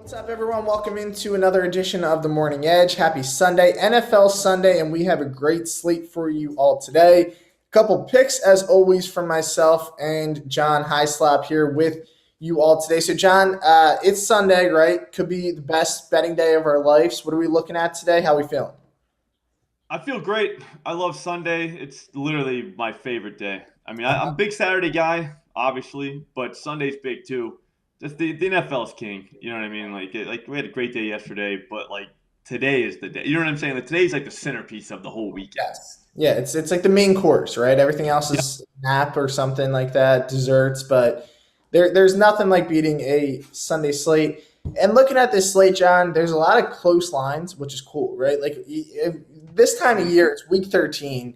What's up, everyone? Welcome into another edition of the Morning Edge. Happy Sunday, NFL Sunday, and we have a great slate for you all today. A couple picks, as always, from myself and John Hyslop here with you all today. So, John, it's Sunday, right? Could be the best betting day of our lives. What are we looking at today? How are we feeling? I feel great. I love Sunday. It's literally my favorite day. I mean, I'm a big Saturday guy, obviously, but Sunday's big too. Just the NFL is king. You know what I mean? Like we had a great day yesterday, but like today is the day. You know what I'm saying? Like today's like the centerpiece of the whole weekend. Yes. Yeah, it's like the main course, right? Everything else Yep. is nap or something like that, desserts, but there's nothing like beating a Sunday slate. And looking at this slate, John, there's a lot of close lines, which is cool, right? Like this time of year, it's week 13.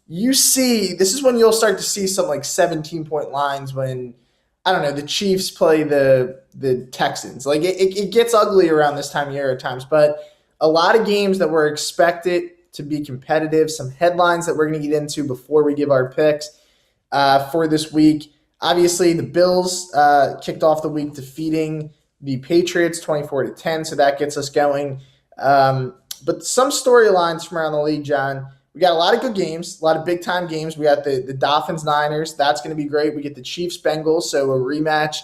You see, this is when you'll start to see some like 17-point lines when I don't know, the Chiefs play the Texans. Like it gets ugly around this time of year at times, but a lot of games that were expected to be competitive, some headlines that we're going to get into before we give our picks for this week. Obviously, the Bills kicked off the week defeating the Patriots 24-10, so that gets us going. But some storylines from around the league, John. We got a lot of good games, a lot of big time games. We got the Dolphins Niners. That's going to be great. We get the Chiefs Bengals, so a rematch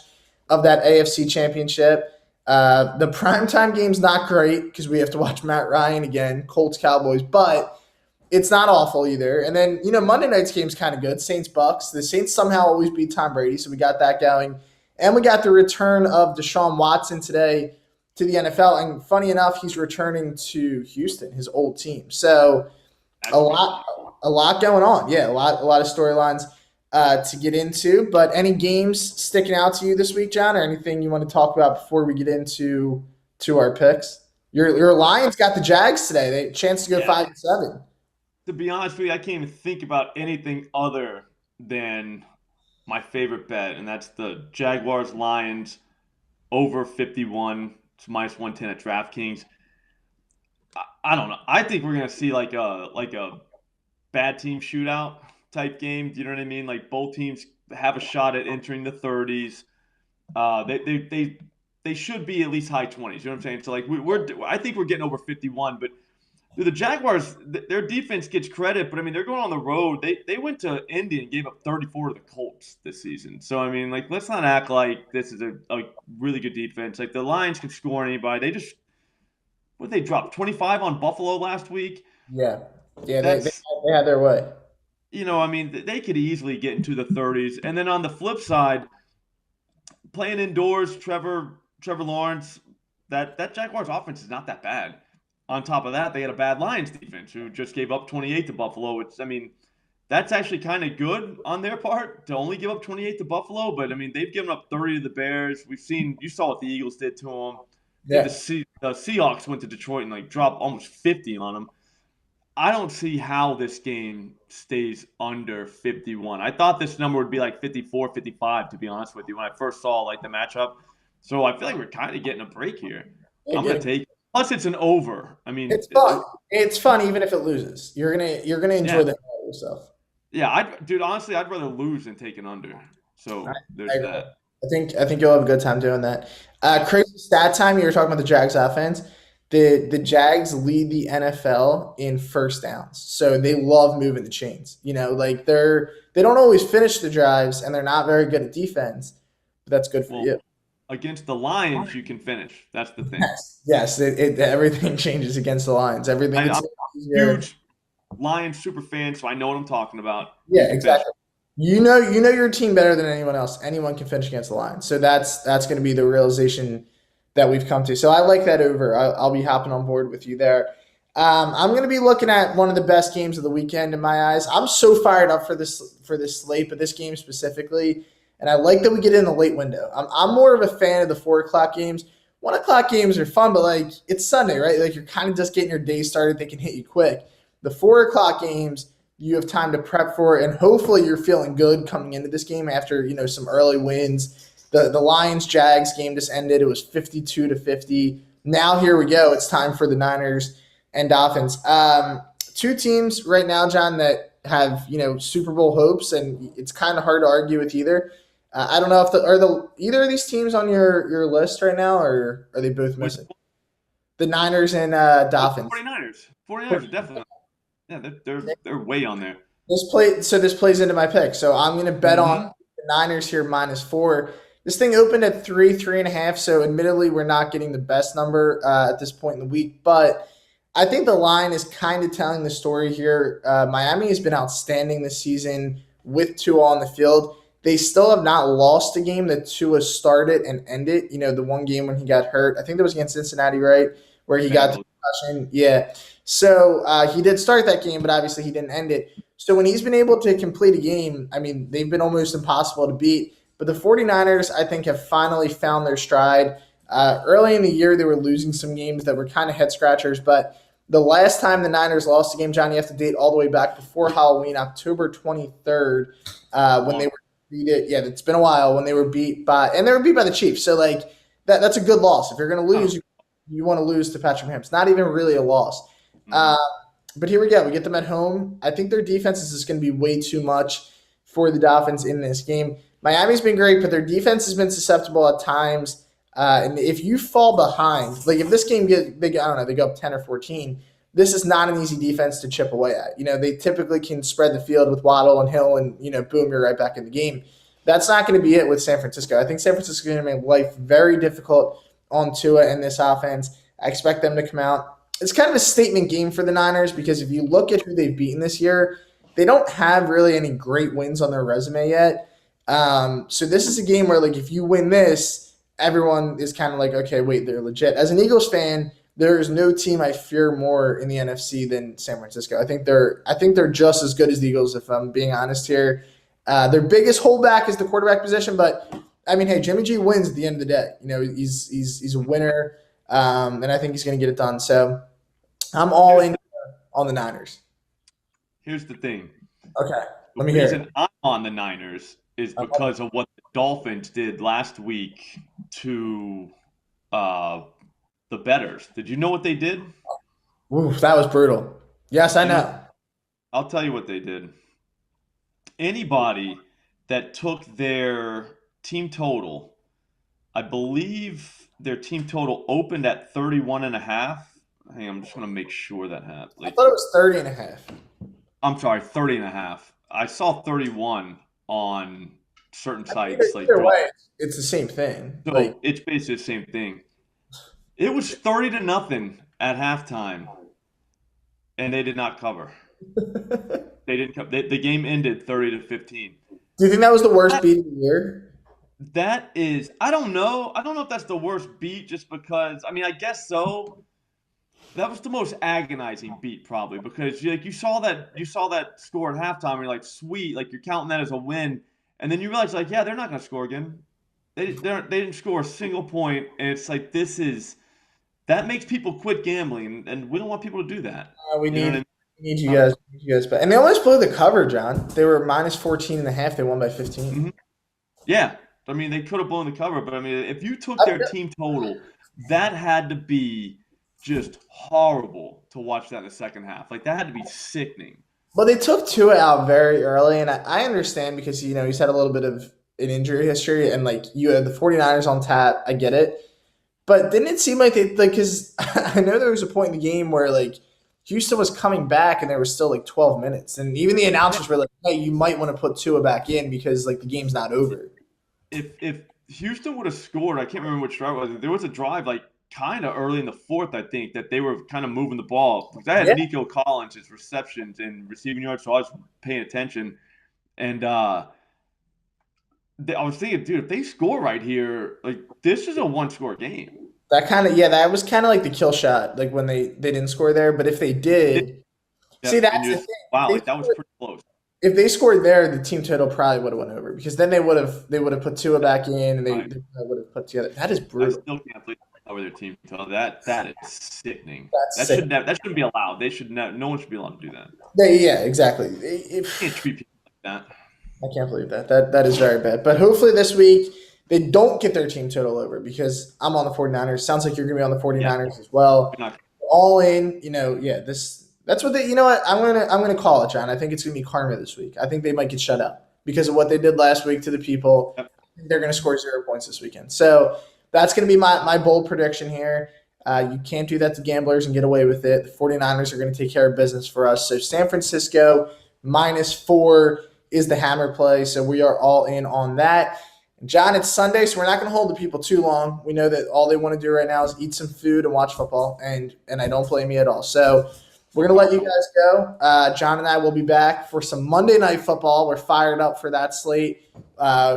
of that AFC Championship. The primetime game's not great because we have to watch Matt Ryan again, Colts Cowboys, but it's not awful either. And then, Monday night's game's kind of good. Saints Bucks. The Saints somehow always beat Tom Brady, so we got that going. And we got the return of Deshaun Watson today to the NFL. And funny enough, he's returning to Houston, his old team. So That's a lot going on. Yeah, a lot of storylines to get into. But any games sticking out to you this week, John, or anything you want to talk about before we get into our picks? Your Lions got the Jags today. They chance to go Yeah. 5-7. To be honest with you, I can't even think about anything other than my favorite bet, and that's the Jaguars Lions over 51. It's minus 110 at DraftKings. I don't know. I think we're gonna see like a bad team shootout type game. Do you know what I mean? Like both teams have a shot at entering the 30s. They should be at least high 20s. You know what I'm saying? So like I think we're getting over 51. But the Jaguars, their defense gets credit, but I mean they're going on the road. They went to Indy and gave up 34 to the Colts this season. So I mean like let's not act like this is a really good defense. Like the Lions can score on anybody. They dropped 25 on Buffalo last week. Yeah, yeah, That's they had their way. I mean, they could easily get into the 30s. And then on the flip side, playing indoors, Trevor Lawrence, that Jaguars offense is not that bad. On top of that, they had a bad Lions defense who just gave up 28 to Buffalo. I mean, that's actually kind of good on their part to only give up 28 to Buffalo. But I mean, they've given up 30 to the Bears. You saw what the Eagles did to them. Yeah, The Seahawks went to Detroit and like dropped almost 50 on them. I don't see how this game stays under 51. I thought this number would be like 54, 55, to be honest with you, when I first saw like the matchup. So I feel like we're kind of getting a break here. I'm gonna yeah, take it. Plus it's an over. I mean, it's fun. It's fun even if it loses. You're gonna enjoy yeah, the hell out of yourself. yeah. Dude, honestly, I'd rather lose than take an under. So I there's agree. that. I think you'll have a good time doing that. Crazy stat time. You were talking about the Jags offense. The Jags lead the NFL in first downs, so they love moving the chains. Like they don't always finish the drives, and they're not very good at defense. But that's good for Well, you. against the Lions, you can finish. That's the thing. Yes. Everything changes against the Lions. Everything I'm gets a easier. huge Lions super fan, so I know what I'm talking about. You Yeah, can finish. exactly. You know your team better than anyone else. Anyone can finish against the Lions. So that's going to be the realization that we've come to. So I like that over. I'll be hopping on board with you there. I'm going to be looking at one of the best games of the weekend in my eyes. I'm so fired up for this slate, but this game specifically, and I like that we get in the late window. I'm more of a fan of the 4 o'clock games. 1 o'clock games are fun, but like it's Sunday, right? Like you're kind of just getting your day started. They can hit you quick. The 4 o'clock games, you have time to prep for it, and hopefully you're feeling good coming into this game after some early wins. The Lions Jags game just ended. It was 52-50. Now here we go. It's time for the Niners and Dolphins. Two teams right now, John, that have Super Bowl hopes, and it's kind of hard to argue with either. I don't know if are either of these teams on your list right now, or are they both missing? The Niners and Dolphins. 49ers. 49ers are definitely. Yeah, they're way on there. This plays into my pick. So I'm going to bet on Mhm. the Niners here -4. This thing opened at 3.5. So admittedly, we're not getting the best number at this point in the week, but I think the line is kind of telling the story here. Miami has been outstanding this season with Tua on the field. They still have not lost a game that Tua started and ended. The one game when he got hurt. I think that was against Cincinnati, right? Where he got the concussion. Yeah. So he did start that game, but obviously he didn't end it. So when he's been able to complete a game, I mean, they've been almost impossible to beat. But the 49ers, I think, have finally found their stride. Early in the year, they were losing some games that were kind of head scratchers. But the last time the Niners lost a game, John, you have to date all the way back before Halloween, October 23rd, when they were beat it. Yeah, it's been a while when they were beat by the Chiefs. So like that's a good loss. If you're going to lose, you want to lose to Patrick Mahomes. Not even really a loss. But here we go. We get them at home. I think their defense is just going to be way too much for the Dolphins in this game. Miami's been great, but their defense has been susceptible at times. And if you fall behind, like if this game they go up 10 or 14, this is not an easy defense to chip away at. They typically can spread the field with Waddle and Hill, and boom, you're right back in the game. That's not going to be it with San Francisco. I think San Francisco is going to make life very difficult on Tua and this offense. I expect them to come out. It's kind of a statement game for the Niners because if you look at who they've beaten this year, they don't have really any great wins on their resume yet. So this is a game where, like, if you win this, everyone is kind of like, okay, wait, they're legit. As an Eagles fan, there is no team I fear more in the NFC than San Francisco. I think they're just as good as the Eagles, if I'm being honest here. Their biggest holdback is the quarterback position, but I mean, hey, Jimmy G wins at the end of the day. He's a winner, and I think he's going to get it done. So I'm all in on the Niners. Here's the thing. Okay, let me hear. The reason I'm on the Niners is because of what the Dolphins did last week to the bettors. Did you know what they did? Ooh, that was brutal. Yes, I know. I'll tell you what they did. Anybody that took their team total, I believe their team total opened at 31.5. Hang on, I'm just going to make sure that happened. I thought it was 30.5. I'm sorry, 30.5. I saw 31 on certain sites. Either way, it's the same thing. So it's basically the same thing. It was 30-0 at halftime, and they did not cover. They didn't. The game ended 30-15. Do you think that was the worst beat of the year? That is, I don't know. I don't know if that's the worst beat, just because. I mean, I guess so. That was the most agonizing beat, probably, because you saw that score at halftime. And you're like, sweet, like you're counting that as a win, and then you realize, like, yeah, they're not going to score again. They didn't score a single point, and it's like that makes people quit gambling, and we don't want people to do that. We need you guys, but and they almost blew the cover, John. They were -14.5. They won by 15. Mm-hmm. Yeah, I mean they could have blown the cover, but I mean if you took their team total, that had to be just horrible to watch that in the second half. Like that had to be sickening. Well, they took Tua out very early, and I understand because he's had a little bit of an injury history, and like you had the 49ers on tap. I get it, but didn't it seem like because I know there was a point in the game where like Houston was coming back and there was still like 12 minutes, and even the announcers were like, "Hey, you might want to put Tua back in because like the game's not over." If Houston would have scored, I can't remember which drive it was. There was a drive like kind of early in the fourth, I think, that they were kind of moving the ball. Because I had Nico Collins' receptions and receiving yards, so I was paying attention. And I was thinking, dude, if they score right here, like this is a one-score game. That was kind of like the kill shot, like when they didn't score there. But if they did, see that's the thing. Wow, that was pretty close. If they scored there, the team total probably would have went over because then they would have put Tua back in and they would have put together. That is brutal. I still can't believe over their team total. That is sickening. That shouldn't be allowed. They should no one should be allowed to do that. Yeah, exactly. You can't treat people like that. I can't believe that. That is very bad. But hopefully this week they don't get their team total over because I'm on the 49ers. Sounds like you're going to be on the 49ers as well. All in, that's what you know what? I'm gonna call it, John. I think it's gonna be karma this week. I think they might get shut out because of what they did last week to the people. Yep. they're going to score 0 points this weekend. So that's going to be my bold prediction here. You can't do that to gamblers and get away with it. The 49ers are going to take care of business for us. So San Francisco -4 is the hammer play. So we are all in on that. John, it's Sunday, so we're not going to hold the people too long. We know that all they want to do right now is eat some food and watch football, and I don't blame me at all. So we're going to let you guys go. John and I will be back for some Monday Night Football. We're fired up for that slate.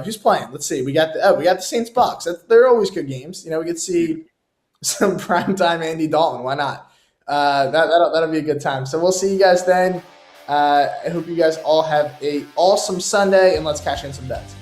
Who's playing? Let's see. We got the Saints Bucks. They're always good games. You know, we get to see some primetime Andy Dalton. Why not? That'll be a good time. So we'll see you guys then. I hope you guys all have a awesome Sunday, and let's cash in some bets.